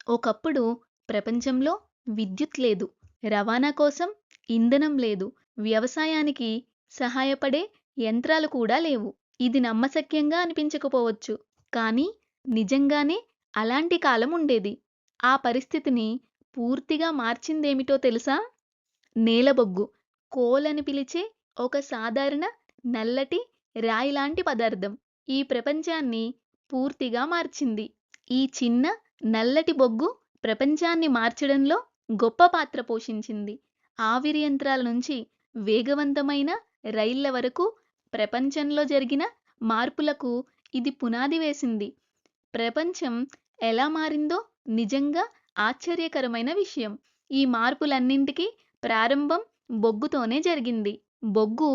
ఒకప్పుడు ప్రపంచంలో విద్యుత్ లేదు, రవాణా కోసం ఇంధనం లేదు, వ్యవసాయానికి సహాయపడే యంత్రాలు కూడా లేవు. ఇది నమ్మశక్యంగా అనిపించకపోవచ్చు, కానీ నిజంగానే అలాంటి కాలం ఉండేది. ఆ పరిస్థితిని పూర్తిగా మార్చిందేమిటో తెలుసా? నేలబొగ్గు, కోల్ అని పిలిచే ఒక సాధారణ నల్లటి రాయిలాంటి పదార్థం ఈ ప్రపంచాన్ని పూర్తిగా మార్చింది. ఈ చిన్న నల్లటి బొగ్గు ప్రపంచాన్ని మార్చడంలో గొప్ప పాత్ర పోషించింది. ఆవిరి యంత్రాల నుంచి వేగవంతమైన రైళ్ల వరకు ప్రపంచంలో జరిగిన మార్పులకు ఇది పునాది వేసింది. ప్రపంచం ఎలా మారిందో నిజంగా ఆశ్చర్యకరమైన విషయం. ఈ మార్పులన్నింటికీ ప్రారంభం బొగ్గుతోనే జరిగింది. బొగ్గు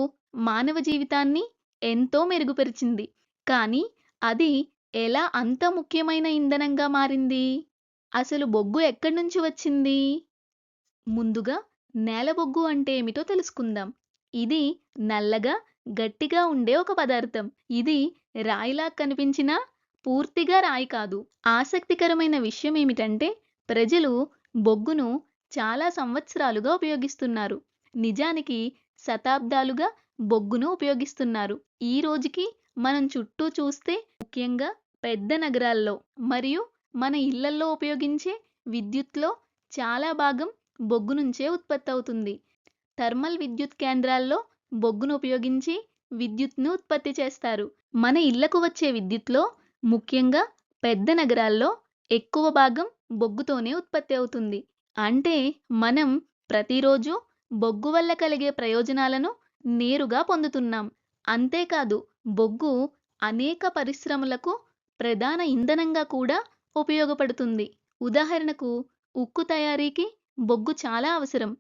మానవ జీవితాన్ని ఎంతో మెరుగుపరిచింది. కానీ అది ఎలా అంత ముఖ్యమైన ఇంధనంగా మారింది? అసలు బొగ్గు ఎక్కడి నుంచి వచ్చింది? ముందుగా నేలబొగ్గు అంటే ఏమిటో తెలుసుకుందాం. ఇది నల్లగా, గట్టిగా ఉండే ఒక పదార్థం. ఇది రాయిలా కనిపించినా పూర్తిగా రాయి కాదు. ఆసక్తికరమైన విషయం ఏమిటంటే ప్రజలు బొగ్గును చాలా సంవత్సరాలుగా ఉపయోగిస్తున్నారు. నిజానికి శతాబ్దాలుగా బొగ్గును ఉపయోగిస్తున్నారు. ఈ రోజుకి మనం చుట్టూ చూస్తే ముఖ్యంగా పెద్ద నగరాల్లో మరియు మన ఇళ్లల్లో ఉపయోగించే విద్యుత్లో చాలా భాగం బొగ్గు నుంచే ఉత్పత్తవుతుంది. థర్మల్ విద్యుత్ కేంద్రాల్లో బొగ్గును ఉపయోగించి విద్యుత్ను ఉత్పత్తి చేస్తారు. మన ఇళ్లకు వచ్చే విద్యుత్లో ముఖ్యంగా పెద్ద నగరాల్లో ఎక్కువ భాగం బొగ్గుతోనే ఉత్పత్తి అవుతుంది. అంటే మనం ప్రతిరోజు బొగ్గు వల్ల కలిగే ప్రయోజనాలను నేరుగా పొందుతున్నాం. అంతేకాదు బొగ్గు అనేక పరిశ్రమలకు ప్రధాన ఇంధనంగా కూడా ఉపయోగపడుతుంది. ఉదాహరణకు ఉక్కు తయారీకి బొగ్గు చాలా అవసరం.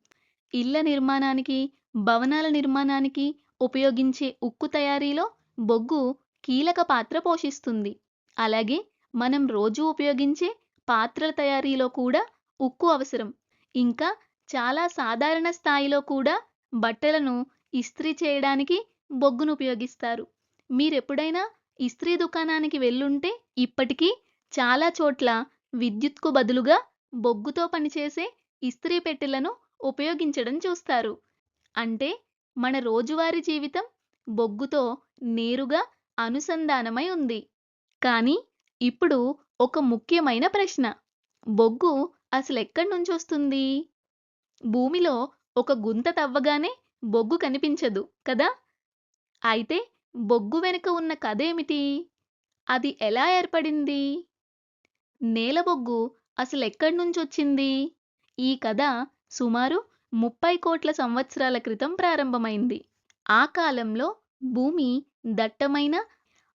ఇళ్ల నిర్మాణానికి, భవనాల నిర్మాణానికి ఉపయోగించే ఉక్కు తయారీలో బొగ్గు కీలక పాత్ర పోషిస్తుంది. అలాగే మనం రోజూ ఉపయోగించే పాత్రల తయారీలో కూడా ఉక్కు అవసరం. ఇంకా చాలా సాధారణ స్థాయిలో కూడా బట్టలను ఇస్త్రీ చేయడానికి బొగ్గును ఉపయోగిస్తారు. మీరెప్పుడైనా ఇస్త్రీ దుకాణానికి వెళ్ళుంటే ఇప్పటికీ చాలా చోట్ల విద్యుత్కు బదులుగా బొగ్గుతో పనిచేసే ఇస్త్రీ పెట్టెలను ఉపయోగించడం చూస్తారు. అంటే మన రోజువారీ జీవితం బొగ్గుతో నేరుగా అనుసంధానమై ఉంది. కానీ ఇప్పుడు ఒక ముఖ్యమైన ప్రశ్న. బొగ్గు అసలెక్కడి నుంచొస్తుంది? భూమిలో ఒక గుంత తవ్వగానే బొగ్గు కనిపించదు కదా! అయితే బొగ్గు వెనుక ఉన్న కథేమిటి? అది ఎలా ఏర్పడింది? నేలబొగ్గు అసలెక్కడి నుంచొచ్చింది? ఈ కథ సుమారు 30 కోట్ల సంవత్సరాల క్రితం ప్రారంభమైంది. ఆ కాలంలో భూమి దట్టమైన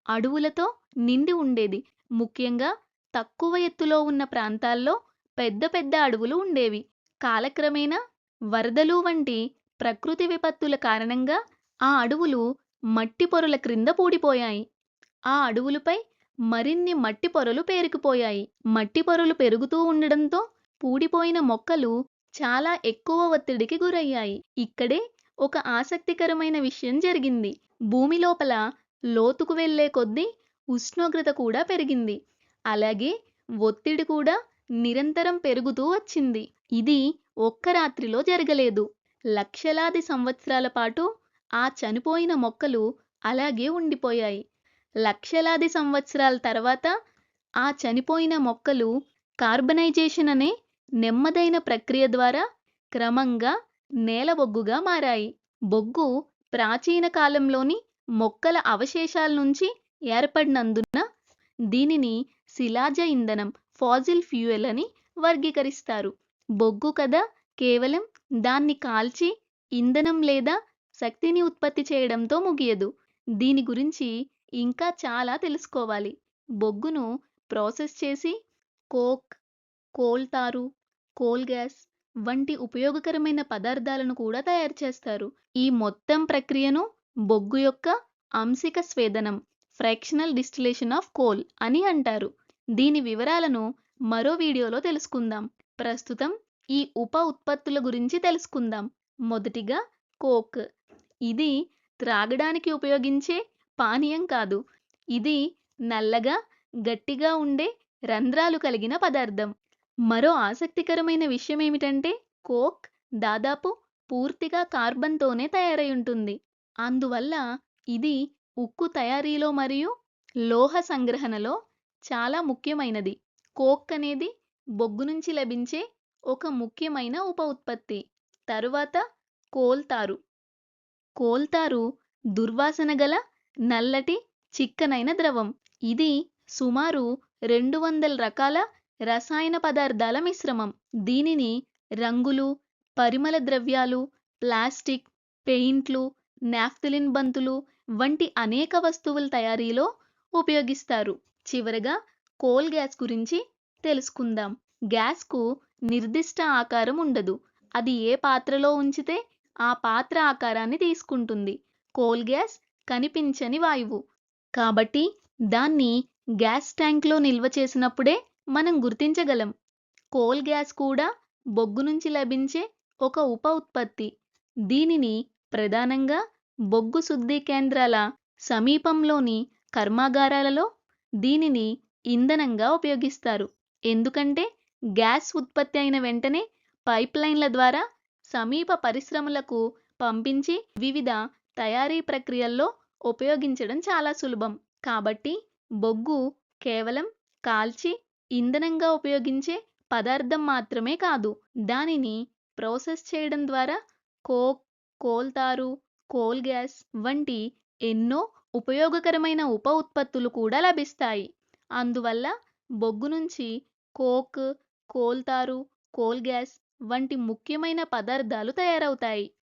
అడవులతో నిండి ఉండేది. ముఖ్యంగా తక్కువ ఎత్తులో ఉన్న ప్రాంతాల్లో పెద్ద పెద్ద అడవులు ఉండేవి. కాలక్రమేణా వరదలు వంటి ప్రకృతి విపత్తుల కారణంగా ఆ అడవులు మట్టి పొరల క్రింద పూడిపోయాయి. ఆ అడవులపై మరిన్ని మట్టి పొరలు పేరుకుపోయాయి. మట్టి పొరలు పెరుగుతూ ఉండడంతో పూడిపోయిన మొక్కలు చాలా ఎక్కువ ఒత్తిడికి గురయ్యాయి. ఇక్కడే ఒక ఆసక్తికరమైన విషయం జరిగింది. భూమి లోపల లోతుకు వెళ్ళే కొద్దీ ఉష్ణోగ్రత కూడా పెరిగింది. అలాగే ఒత్తిడి కూడా నిరంతరం పెరుగుతూ వచ్చింది. ఇది ఒక్క రాత్రిలో జరగలేదు. లక్షలాది సంవత్సరాల పాటు ఆ చనిపోయిన మొక్కలు అలాగే ఉండిపోయాయి. లక్షలాది సంవత్సరాల తర్వాత ఆ చనిపోయిన మొక్కలు కార్బనైజేషన్ అనే నెమ్మదైన ప్రక్రియ ద్వారా క్రమంగా నేలబొగ్గుగా మారాయి. బొగ్గు ప్రాచీన కాలంలోని మొక్కల అవశేషాల నుంచి ఏర్పడినందున దీనిని శిలాజ ఇంధనం, ఫాసిల్ ఫ్యూయల్ అని వర్గీకరిస్తారు. బొగ్గు కదా కేవలం దాన్ని కాల్చి ఇంధనం లేదా శక్తిని ఉత్పత్తి చేయడంతో ముగియదు. దీని గురించి ఇంకా చాలా తెలుసుకోవాలి. బొగ్గును ప్రాసెస్ చేసి కోక్, కోల్ తారు, కోల్ గ్యాస్ వంటి ఉపయోగకరమైన పదార్థాలను కూడా తయారు చేస్తారు. ఈ మొత్తం ప్రక్రియను బొగ్గు యొక్క ఆంశిక స్వేదనం, ఫ్రాక్షనల్ డిస్టిలేషన్ ఆఫ్ కోల్ అని అంటారు. దీని వివరాలను మరో వీడియోలో తెలుసుకుందాం. ప్రస్తుతం ఈ ఉప ఉత్పత్తుల గురించి తెలుసుకుందాం. మొదటిగా కోక్. ఇది త్రాగడానికి ఉపయోగించే పానీయం కాదు. ఇది నల్లగా, గట్టిగా ఉండే రంధ్రాలు కలిగిన పదార్థం. మరో ఆసక్తికరమైన విషయం ఏమిటంటే కోక్ దాదాపు పూర్తిగా కార్బన్‌తోనే తయారై ఉంటుంది. అందువల్ల ఇది ఉక్కు తయారీలో మరియు లోహ సంగ్రహణలో చాలా ముఖ్యమైనది. కోక్ అనేది బొగ్గు నుంచి లభించే ఒక ముఖ్యమైన ఉప ఉత్పత్తి. తరువాత కోల్తారు. కోల్తారు దుర్వాసన గల నల్లటి చిక్కనైన ద్రవం. ఇది సుమారు 200 రకాల రసాయన పదార్థాల మిశ్రమం. దీనిని రంగులు, పరిమళ ద్రవ్యాలు, ప్లాస్టిక్, పెయింట్లు, నాఫ్థలిన్ బంతులు వంటి అనేక వస్తువుల తయారీలో ఉపయోగిస్తారు. చివరగా కోల్ గ్యాస్ గురించి తెలుసుకుందాం. గ్యాస్‌కు నిర్దిష్ట ఆకారం ఉండదు. అది ఏ పాత్రలో ఉంచితే ఆ పాత్ర ఆకారాన్ని తీసుకుంటుంది. కోల్ గ్యాస్ కనిపించని వాయువు. కాబట్టి దాన్ని గ్యాస్ ట్యాంక్‌లో నిల్వ చేసినప్పుడే మనం గుర్తించగలం. కోల్ గ్యాస్ కూడా బొగ్గు నుంచి లభించే ఒక ఉప ఉత్పత్తి. దీనిని ప్రధానంగా బొగ్గు శుద్ధి కేంద్రాల సమీపంలోని కర్మాగారాలలో దీనిని ఇంధనంగా ఉపయోగిస్తారు. ఎందుకంటే గ్యాస్ ఉత్పత్తి అయిన వెంటనే పైప్‌లైన్ల ద్వారా సమీప పరిశ్రమలకు పంపించి వివిధ తయారీ ప్రక్రియల్లో ఉపయోగించడం చాలా సులభం. కాబట్టి బొగ్గు కేవలం కాల్చి ఇంధనంగా ఉపయోగించే పదార్థం మాత్రమే కాదు. దానిని ప్రాసెస్ చేయడం ద్వారా కోక్, కోల్తారు, కోల్ గ్యాస్ వంటి ఎన్నో ఉపయోగకరమైన ఉప ఉత్పత్తులు కూడా లభిస్తాయి. అందువల్ల బొగ్గు నుంచి కోక్, కోల్తారు, కోల్ గ్యాస్ వంటి ముఖ్యమైన పదార్థాలు తయారవుతాయి.